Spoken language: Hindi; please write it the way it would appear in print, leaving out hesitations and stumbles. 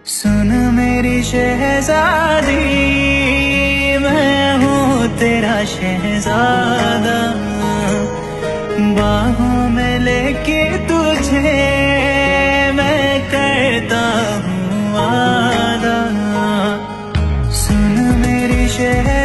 सुन मेरी शहजादी, मैं हूँ तेरा शहजादा। बाहों में लेके तुझे मैं करता हूँ वादा। सुन मेरी शहजादी,